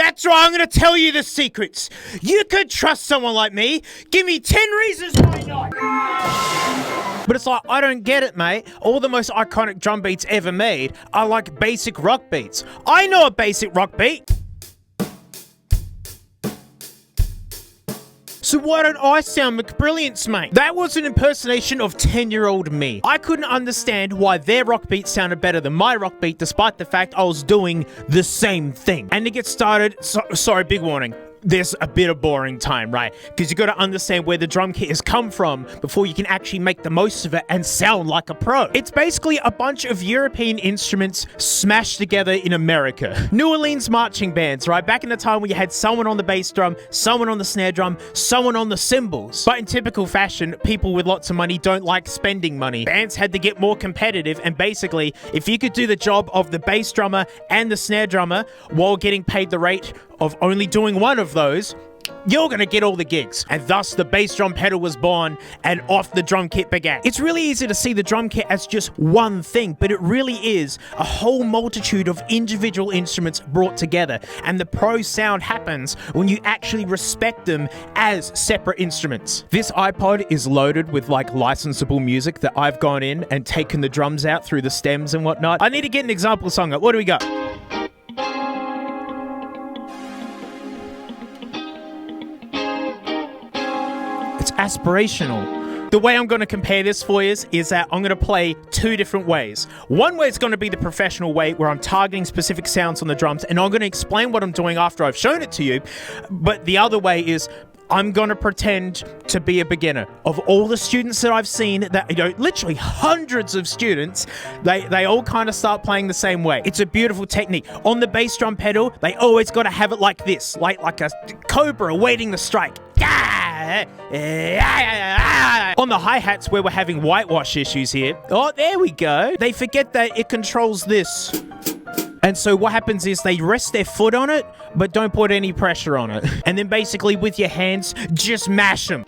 That's right, I'm going to tell you the secrets. You could trust someone like me. Give me 10 reasons why not. But it's like, I don't get it, mate. All the most iconic drum beats ever made are like basic rock beats. I know a basic rock beat. So why don't I sound McBrilliance, mate? That was an impersonation of 10-year-old me. I couldn't understand why their rock beat sounded better than my rock beat, despite the fact I was doing the same thing. And to get started, sorry, big warning. There's a bit of boring time, right? Because you got to understand where the drum kit has come from before you can actually make the most of it and sound like a pro. It's basically a bunch of European instruments smashed together in America. New Orleans marching bands, right? Back in the time when you had someone on the bass drum, someone on the snare drum, someone on the cymbals. But in typical fashion, people with lots of money don't like spending money. Bands had to get more competitive, and basically, if you could do the job of the bass drummer and the snare drummer while getting paid the rate of only doing one of those, you're gonna get all the gigs. And thus the bass drum pedal was born and off the drum kit began. It's really easy to see the drum kit as just one thing, but it really is a whole multitude of individual instruments brought together. And the pro sound happens when you actually respect them as separate instruments. This iPod is loaded with like licensable music that I've gone in and taken the drums out through the stems and whatnot. I need to get an example song up. What do we got? Aspirational. The way I'm going to compare this for you is that I'm going to play two different ways. One way is going to be the professional way where I'm targeting specific sounds on the drums, and I'm going to explain what I'm doing after I've shown it to you. But the other way is I'm going to pretend to be a beginner. Of all the students that I've seen, that, you know, literally hundreds of students, they all kind of start playing the same way. It's a beautiful technique. On the bass drum pedal, they always got to have it like this, like a cobra awaiting the strike. On the hi-hats, where we're having whitewash issues here, oh, there we go. They forget that it controls this. And so what happens is they rest their foot on it, but don't put any pressure on it. And then basically with your hands, just mash them.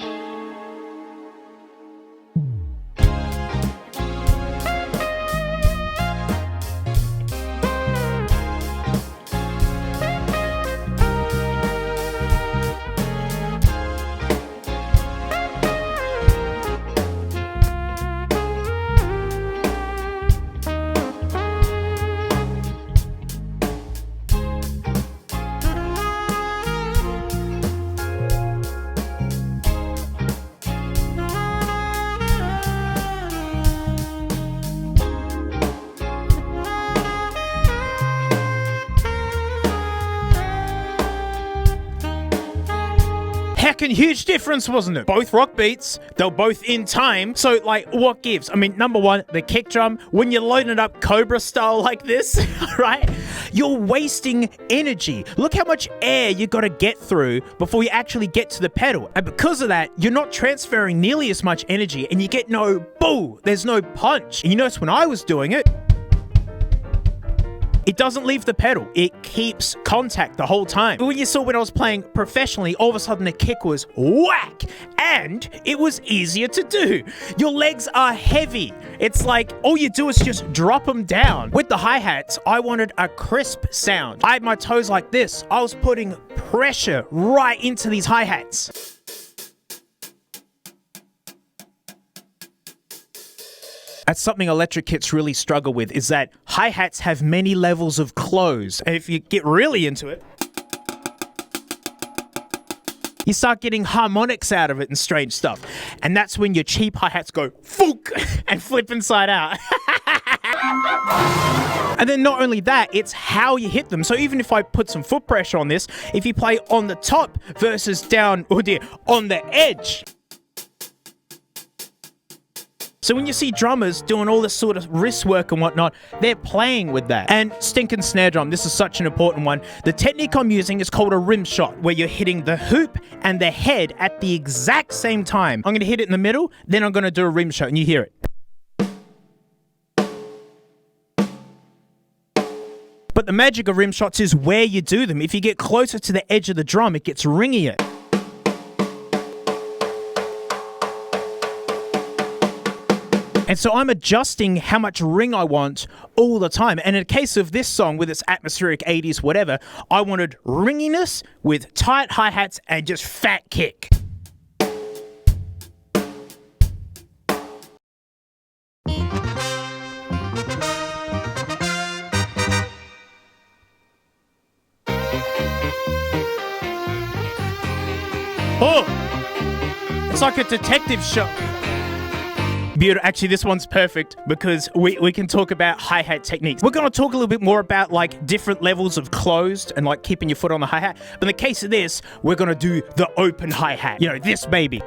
Heckin' huge difference, wasn't it? Both rock beats, they're both in time. So, like, what gives? I mean, number one, the kick drum, when you're loading it up Cobra style like this, right? You're wasting energy. Look how much air you gotta get through before you actually get to the pedal. And because of that, you're not transferring nearly as much energy, and you get no boo. There's no punch. And you notice when I was doing it, it doesn't leave the pedal. It keeps contact the whole time. But when you saw when I was playing professionally, all of a sudden the kick was whack, and it was easier to do. Your legs are heavy. It's like all you do is just drop them down. With the hi-hats, I wanted a crisp sound. I had my toes like this. I was putting pressure right into these hi-hats. That's something electric kits really struggle with, is that hi-hats have many levels of close. And if you get really into it, you start getting harmonics out of it and strange stuff. And that's when your cheap hi-hats go fook and flip inside out. And then not only that, it's how you hit them. So even if I put some foot pressure on this, if you play on the top versus down, oh dear, on the edge. So when you see drummers doing all this sort of wrist work and whatnot, they're playing with that. And stinking snare drum, this is such an important one. The technique I'm using is called a rim shot, where you're hitting the hoop and the head at the exact same time. I'm going to hit it in the middle, then I'm going to do a rim shot, and you hear it. But the magic of rim shots is where you do them. If you get closer to the edge of the drum, it gets ringier. And so I'm adjusting how much ring I want all the time. And in the case of this song with its atmospheric 80s whatever, I wanted ringiness with tight hi-hats and just fat kick. Oh, it's like a detective show. Beautiful. Actually, this one's perfect because we can talk about hi-hat techniques. We're going to talk a little bit more about like different levels of closed and like keeping your foot on the hi-hat. But in the case of this, we're going to do the open hi-hat. You know, this baby.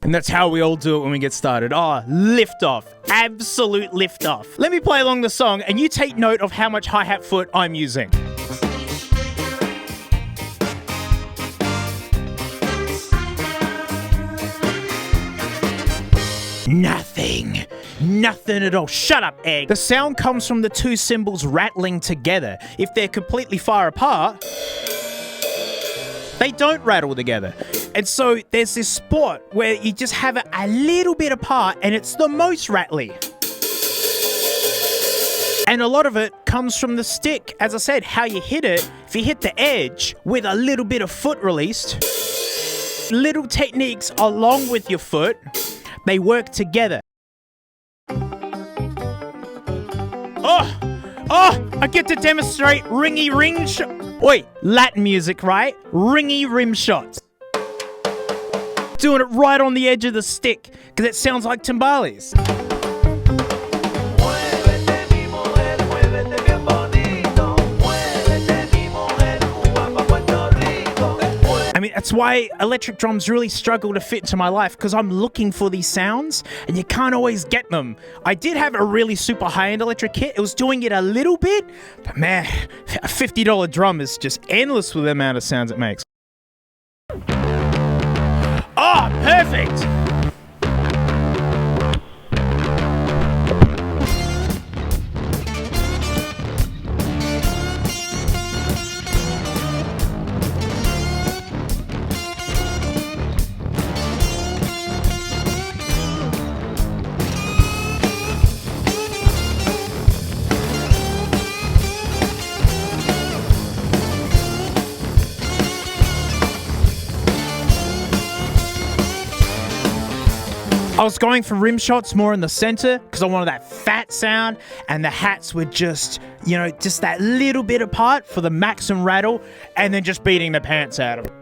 And that's how we all do it when we get started. Oh, lift off. Absolute lift off. Let me play along the song and you take note of how much hi-hat foot I'm using. Nothing at all. Shut up, Egg. The sound comes from the two cymbals rattling together. If they're completely far apart, they don't rattle together. And so there's this spot where you just have it a little bit apart and it's the most rattly. And a lot of it comes from the stick. As I said, how you hit it, if you hit the edge with a little bit of foot released, little techniques along with your foot, they work together. Oh, I get to demonstrate ringy ring shot. Wait, Latin music, right? Ringy rim shots. Doing it right on the edge of the stick, because it sounds like timbales. I mean, that's why electric drums really struggle to fit into my life, because I'm looking for these sounds and you can't always get them. I did have a really super high-end electric kit. It was doing it a little bit, but man, a $50 drum is just endless with the amount of sounds it makes. Oh, perfect! I was going for rim shots more in the center because I wanted that fat sound, and the hats were just, you know, just that little bit apart for the maximum rattle, and then just beating the pants out of it.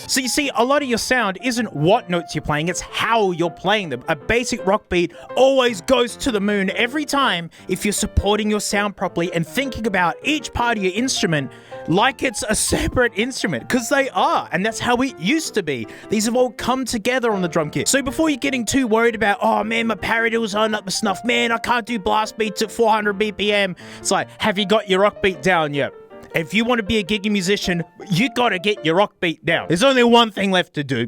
So you see, a lot of your sound isn't what notes you're playing, it's how you're playing them. A basic rock beat always goes to the moon every time if you're supporting your sound properly and thinking about each part of your instrument like it's a separate instrument, because they are, and that's how it used to be. These have all come together on the drum kit. So before you're getting too worried about, oh man, my paradiddles aren't up to snuff, man, I can't do blast beats at 400 BPM. It's like, have you got your rock beat down yet? If you want to be a gigging musician, you gotta get your rock beat down. There's only one thing left to do.